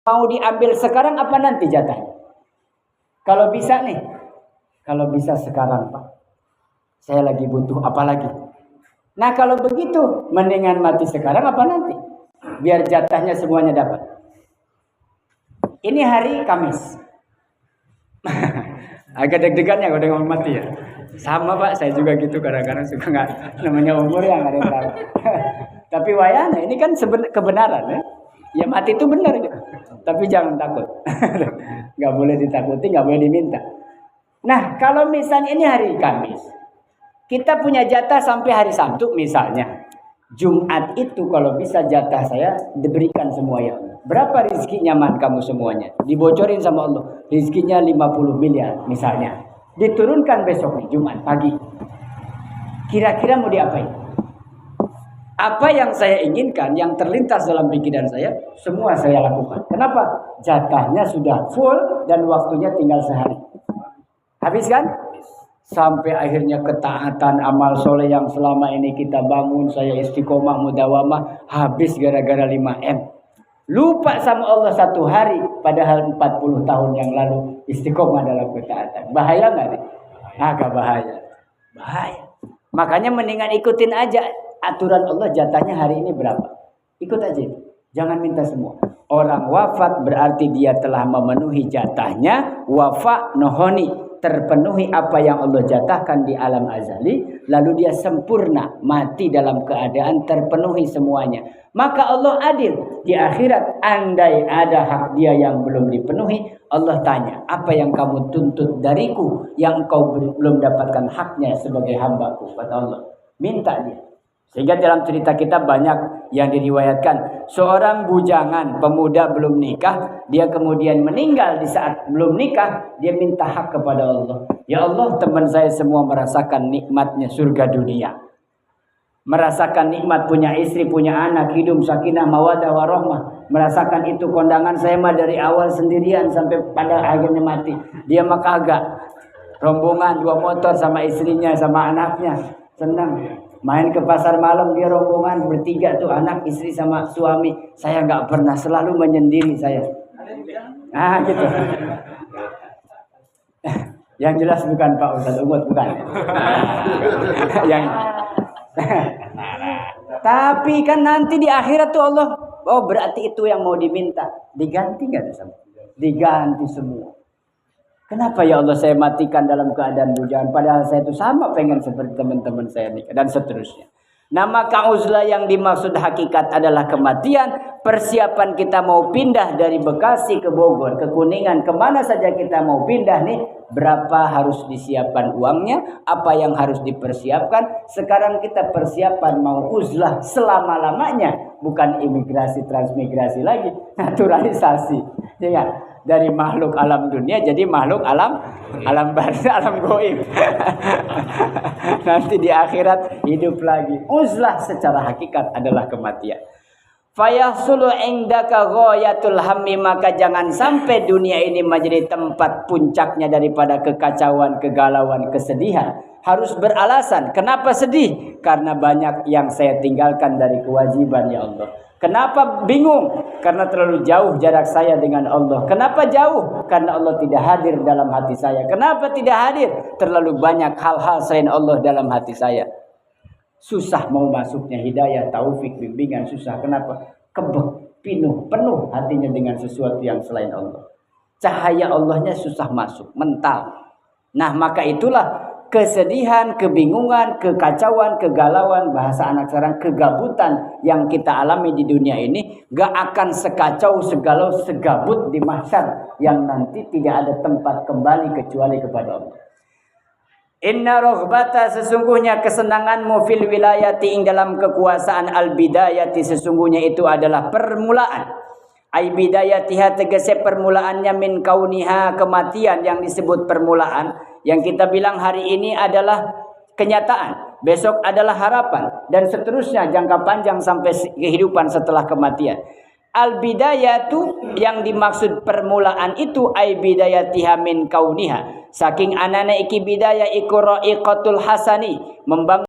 Mau diambil sekarang apa nanti jatahnya? Kalau bisa nih, kalau bisa sekarang Pak, saya lagi butuh apa lagi? Nah kalau begitu, mendingan mati sekarang apa nanti? Biar jatahnya semuanya dapat. Ini hari Kamis. Agak deg-degan ya kalau dengan mati ya. Sama Pak, saya juga gitu kadang-kadang suka nggak, namanya umur yang nggak ada yang tahu. Tapi wayana ini kan kebenaran ya. Ya mati itu benar gitu. Tapi jangan takut. Nggak boleh ditakuti, nggak boleh diminta. Nah kalau misalnya ini hari Kamis, kita punya jatah sampai hari Sabtu misalnya. Jumat itu kalau bisa jatah saya diberikan semua ya. Berapa rezeki nyaman kamu semuanya? Dibocorin sama Allah. Rezekinya 50 miliar misalnya. Diturunkan besok nih Jumat pagi. Kira-kira mau diapain? Apa yang saya inginkan, yang terlintas dalam pikiran saya, semua saya lakukan. Kenapa? Jatahnya sudah full dan waktunya tinggal sehari. Habis kan? Sampai akhirnya ketaatan amal soleh yang selama ini kita bangun, saya istiqomah mudawamah, habis gara-gara 5M. Lupa sama Allah satu hari, padahal 40 tahun yang lalu istiqomah dalam ketaatan. Bahaya nggak nih? Agak bahaya. Bahaya. Makanya mendingan ikutin aja aturan Allah, jatahnya hari ini berapa. Ikut aja. Jangan minta semua. Orang wafat berarti dia telah memenuhi jatahnya. Wafa nohoni. Terpenuhi apa yang Allah jatahkan di alam azali, lalu dia sempurna, mati dalam keadaan terpenuhi semuanya. Maka Allah adil. Di akhirat, andai ada hak dia yang belum dipenuhi, Allah tanya, apa yang kamu tuntut dariku yang engkau belum dapatkan haknya sebagai hambaku? Kata Allah, minta dia. Sehingga dalam cerita kita banyak yang diriwayatkan, seorang bujangan pemuda belum nikah, dia kemudian meninggal di saat belum nikah, dia minta hak kepada Allah. Ya Allah, teman saya semua merasakan nikmatnya surga dunia. Merasakan nikmat punya istri, punya anak, hidup sakinah, mawadah, warahmah. Merasakan itu kondangan saya mah dari awal sendirian sampai pada akhirnya mati. Dia mah kagak. Rombongan 2 motor sama istrinya, sama anaknya. Senang. Main ke pasar malam dia rombongan bertiga tuh, anak, istri sama suami. Saya nggak pernah, selalu menyendiri saya. Ah gitu. Yang jelas bukan Pak Ustadz Umut, bukan. Yang tapi kan nanti di akhirat tuh Allah, oh berarti itu yang mau diminta, diganti nggak sama? Diganti semua. Kenapa ya Allah saya matikan dalam keadaan bujangan, padahal saya itu sama pengen seperti teman-teman saya nikah, dan seterusnya. Nama uzlah yang dimaksud hakikat adalah kematian. Persiapan kita mau pindah dari Bekasi ke Bogor, ke Kuningan, kemana saja kita mau pindah nih, berapa harus disiapkan uangnya, apa yang harus dipersiapkan. Sekarang kita persiapan mau uzlah selama-lamanya, bukan imigrasi transmigrasi lagi, naturalisasi, ya. Dari makhluk alam dunia jadi makhluk alam barzah, alam goib. Nanti di akhirat hidup lagi. Uzlah secara hakikat adalah kematian. Fayahsulu indaka ghayatul hammi, maka jangan sampai dunia ini menjadi tempat puncaknya daripada kekacauan, kegalauan, kesedihan. Harus beralasan. Kenapa sedih? Karena banyak yang saya tinggalkan dari kewajiban ya Allah. Kenapa bingung? Karena terlalu jauh jarak saya dengan Allah. Kenapa jauh? Karena Allah tidak hadir dalam hati saya. Kenapa tidak hadir? Terlalu banyak hal-hal selain Allah dalam hati saya. Susah mau masuknya hidayah, taufik, bimbingan, susah. Kenapa? Kebek, penuh hatinya dengan sesuatu yang selain Allah. Cahaya Allahnya susah masuk, mental. Nah maka itulah kesedihan, kebingungan, kekacauan, kegalauan, bahasa anak sekarang kegabutan yang kita alami di dunia ini gak akan sekacau, segalau, segabut di mahsyar yang nanti tidak ada tempat kembali kecuali kepada Allah. Inna rohbata, sesungguhnya kesenanganmu fil wilayati, ing dalam kekuasaan, al bidayati, sesungguhnya itu adalah permulaan. Ai bidayatiha, tegese permulaannya, min kauniha, kematian yang disebut permulaan. Yang kita bilang hari ini adalah kenyataan, besok adalah harapan, dan seterusnya jangka panjang sampai kehidupan setelah kematian. Al bidayatu, yang dimaksud permulaan itu, ai bidayatiha min kauniha, saking anane iki bidaya iku ra'iqatul hasani, membangun